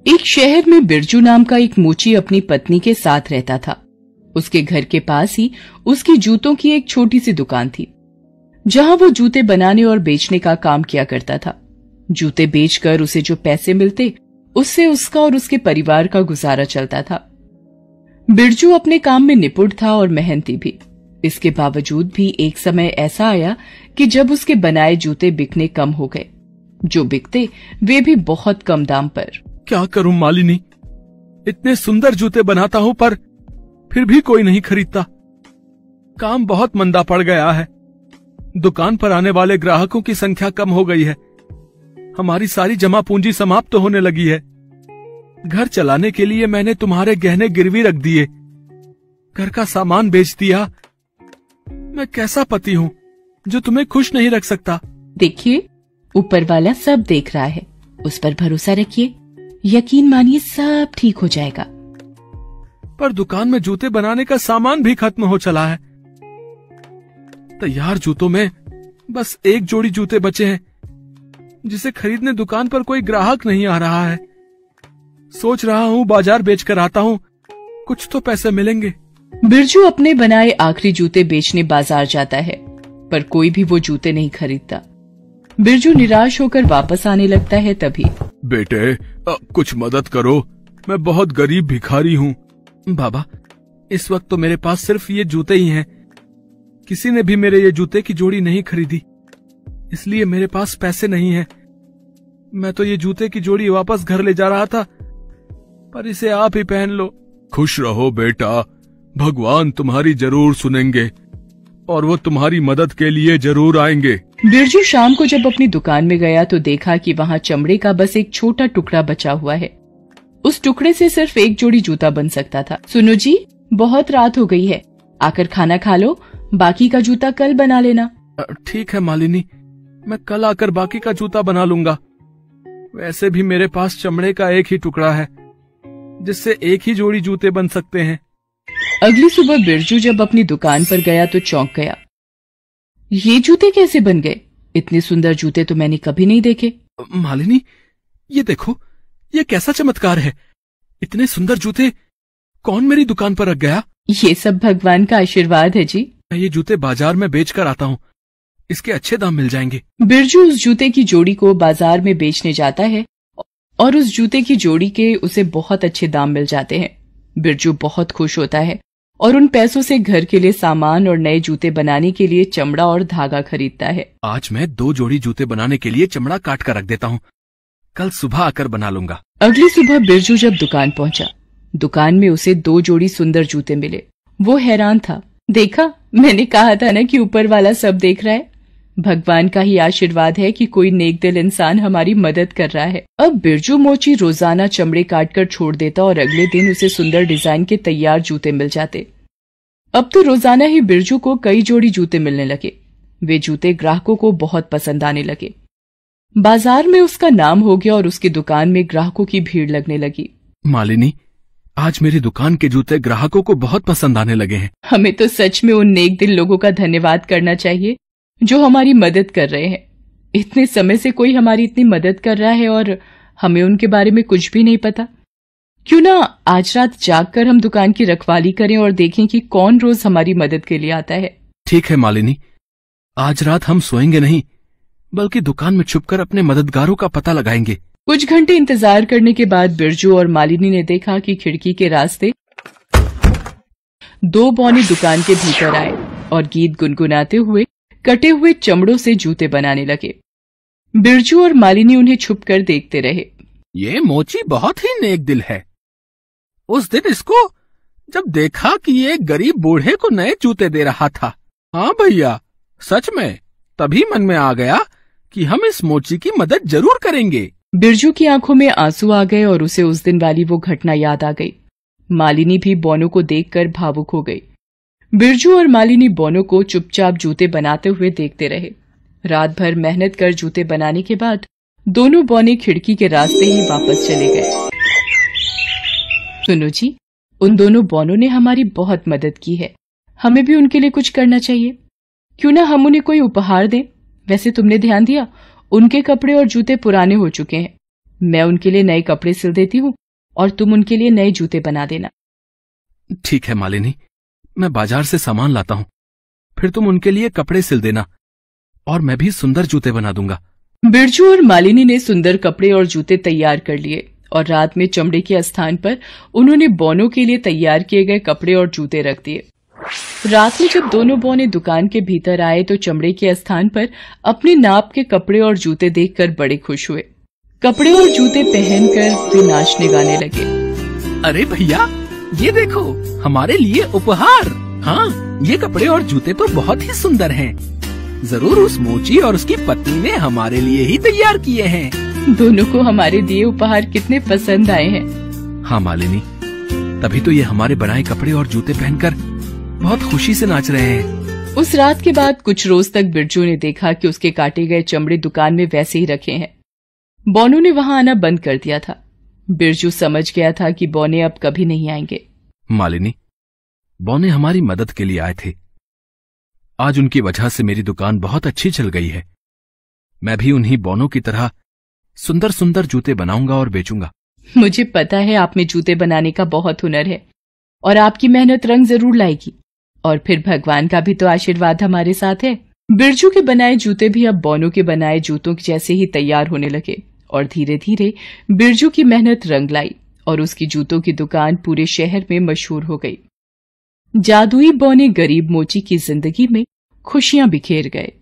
एक शहर में बिरजू नाम का एक मोची अपनी पत्नी के साथ रहता था। उसके घर के पास ही उसकी जूतों की एक छोटी सी दुकान थी, जहां वो जूते बनाने और बेचने का काम किया करता था। जूते बेचकर उसे जो पैसे मिलते, उससे उसका और उसके परिवार का गुजारा चलता था। बिरजू अपने काम में निपुण था और मेहनती भी। इसके बावजूद भी एक समय ऐसा आया कि जब उसके बनाए जूते बिकने कम हो गए। जो बिकते वे भी बहुत कम दाम पर। क्या करूं मालिनी, इतने सुंदर जूते बनाता हूं पर फिर भी कोई नहीं खरीदता। काम बहुत मंदा पड़ गया है। दुकान पर आने वाले ग्राहकों की संख्या कम हो गई है। हमारी सारी जमा पूंजी समाप्त होने लगी है। घर चलाने के लिए मैंने तुम्हारे गहने गिरवी रख दिए, घर का सामान बेच दिया। मैं कैसा पति हूं जो तुम्हें खुश नहीं रख सकता। देखिए, ऊपर वाला सब देख रहा है, उस पर भरोसा रखिए। यकीन मानिए सब ठीक हो जाएगा। पर दुकान में जूते बनाने का सामान भी खत्म हो चला है। तैयार जूतों में बस एक जोड़ी जूते बचे हैं, जिसे खरीदने दुकान पर कोई ग्राहक नहीं आ रहा है। सोच रहा हूँ बाजार बेचकर आता हूँ, कुछ तो पैसे मिलेंगे। बिरजू अपने बनाए आखिरी जूते बेचने बाजार जाता है, पर कोई भी वो जूते नहीं खरीदता। बिरजू निराश होकर वापस आने लगता है। तभी बेटे, कुछ मदद करो, मैं बहुत गरीब भिखारी हूँ। बाबा, इस वक्त तो मेरे पास सिर्फ ये जूते ही हैं। किसी ने भी मेरे ये जूते की जोड़ी नहीं खरीदी, इसलिए मेरे पास पैसे नहीं हैं। मैं तो ये जूते की जोड़ी वापस घर ले जा रहा था, पर इसे आप ही पहन लो। खुश रहो बेटा, भगवान तुम्हारी जरूर सुनेंगे और वो तुम्हारी मदद के लिए जरूर आएंगे। बिरजू शाम को जब अपनी दुकान में गया तो देखा कि वहाँ चमड़े का बस एक छोटा टुकड़ा बचा हुआ है। उस टुकड़े से सिर्फ एक जोड़ी जूता बन सकता था। सुनो जी, बहुत रात हो गई है, आकर खाना खा लो, बाकी का जूता कल बना लेना। ठीक है मालिनी, मैं कल आकर बाकी का जूता बना लूंगा। वैसे भी मेरे पास चमड़े का एक ही टुकड़ा है, जिससे एक ही जोड़ी जूते बन सकते हैं। अगली सुबह बिरजू जब अपनी दुकान पर गया तो चौंक गया। ये जूते कैसे बन गए? इतने सुंदर जूते तो मैंने कभी नहीं देखे। मालिनी, ये देखो, ये कैसा चमत्कार है। इतने सुंदर जूते कौन मेरी दुकान पर रख गया? ये सब भगवान का आशीर्वाद है जी। मैं ये जूते बाजार में बेच कर आता हूँ, इसके अच्छे दाम मिल जाएंगे। बिरजू उस जूते की जोड़ी को बाजार में बेचने जाता है और उस जूते की जोड़ी के उसे बहुत अच्छे दाम मिल जाते हैं। बिरजू बहुत खुश होता है और उन पैसों से घर के लिए सामान और नए जूते बनाने के लिए चमड़ा और धागा खरीदता है। आज मैं 2 जोड़ी जूते बनाने के लिए चमड़ा काट कर रख देता हूँ, कल सुबह आकर बना लूंगा। अगली सुबह बिरजू जब दुकान पहुंचा, दुकान में उसे 2 जोड़ी सुंदर जूते मिले। वो हैरान था। देखा, मैंने कहा था ना कि ऊपर वाला सब देख रहा है। भगवान का ही आशीर्वाद है कि कोई नेक दिल इंसान हमारी मदद कर रहा है। अब बिरजू मोची रोजाना चमड़े काटकर छोड़ देता और अगले दिन उसे सुंदर डिजाइन के तैयार जूते मिल जाते। अब तो रोजाना ही बिरजू को कई जोड़ी जूते मिलने लगे। वे जूते ग्राहकों को बहुत पसंद आने लगे। बाजार में उसका नाम हो गया और उसकी दुकान में ग्राहकों की भीड़ लगने लगी। मालिनी, आज मेरी दुकान के जूते ग्राहकों को बहुत पसंद आने लगे हैं। हमें तो सच में उन नेक दिल लोगों का धन्यवाद करना चाहिए जो हमारी मदद कर रहे हैं। इतने समय से कोई हमारी इतनी मदद कर रहा है और हमें उनके बारे में कुछ भी नहीं पता। क्यों ना आज रात जागकर हम दुकान की रखवाली करें और देखें कि कौन रोज हमारी मदद के लिए आता है। ठीक है मालिनी, आज रात हम सोएंगे नहीं, बल्कि दुकान में छुपकर अपने मददगारों का पता लगाएंगे। कुछ घंटे इंतजार करने के बाद बिरजू और मालिनी ने देखा कि खिड़की के रास्ते 2 बौने दुकान के भीतर आए और गीत गुनगुनाते हुए कटे हुए चमड़ों से जूते बनाने लगे। बिरजू और मालिनी उन्हें छुपकर देखते रहे। ये मोची बहुत ही नेक दिल है। उस दिन इसको जब देखा कि ये गरीब बूढ़े को नए जूते दे रहा था, हाँ भैया, सच में तभी मन में आ गया कि हम इस मोची की मदद जरूर करेंगे। बिरजू की आंखों में आंसू आ गए और उसे उस दिन वाली वो घटना याद आ गई। मालिनी भी बोनो को देखकर भावुक हो गई। बिरजू और मालिनी बोनो को चुपचाप जूते बनाते हुए देखते रहे। रात भर मेहनत कर जूते बनाने के बाद दोनों बौने खिड़की के रास्ते ही वापस चले गए। सुनो जी, उन दोनों बौनों ने हमारी बहुत मदद की है, हमें भी उनके लिए कुछ करना चाहिए। क्यों ना हम उन्हें कोई उपहार दें। वैसे तुमने ध्यान दिया, उनके कपड़े और जूते पुराने हो चुके हैं। मैं उनके लिए नए कपड़े सिल देती हूँ और तुम उनके लिए नए जूते बना देना। ठीक है मालिनी, मैं बाजार से सामान लाता हूँ, फिर तुम उनके लिए कपड़े सिल देना और मैं भी सुंदर जूते बना दूंगा। बिरजू और मालिनी ने सुंदर कपड़े और जूते तैयार कर लिए और रात में चमड़े के स्थान पर उन्होंने बौनों के लिए तैयार किए गए कपड़े और जूते रख दिए। रात में जब दोनों बौने दुकान के भीतर आए तो चमड़े के स्थान पर अपने नाप के कपड़े और जूते देखकर बड़े खुश हुए। कपड़े और जूते पहनकर वे नाचने गाने लगे। अरे भैया, ये देखो हमारे लिए उपहार। हाँ, ये कपड़े और जूते तो बहुत ही सुंदर हैं। जरूर उस मोची और उसकी पत्नी ने हमारे लिए ही तैयार किए हैं। दोनों को हमारे दिए उपहार कितने पसंद आए हैं। हाँ मालिनी, तभी तो ये हमारे बनाए कपड़े और जूते पहनकर बहुत खुशी से नाच रहे हैं। उस रात के बाद कुछ रोज तक बिरजू ने देखा कि उसके काटे गए चमड़े दुकान में वैसे ही रखे हैं। बौनों ने वहां आना बंद कर दिया था। बिरजू समझ गया था कि बौने अब कभी नहीं आएंगे। मालिनी, बौने हमारी मदद के लिए आए थे। आज उनकी वजह से मेरी दुकान बहुत अच्छी चल गई है। मैं भी उन्हीं बौनों की तरह सुंदर सुंदर जूते बनाऊंगा और बेचूंगा। मुझे पता है आप में जूते बनाने का बहुत हुनर है और आपकी मेहनत रंग जरूर लाएगी। और फिर भगवान का भी तो आशीर्वाद हमारे साथ है। बिरजू के बनाए जूते भी अब बौनों के बनाए जूतों जैसे ही तैयार होने लगे और धीरे धीरे बिरजू की मेहनत रंग लाई और उसकी जूतों की दुकान पूरे शहर में मशहूर हो गई। जादुई बौने गरीब मोची की जिंदगी में खुशियां बिखेर गए।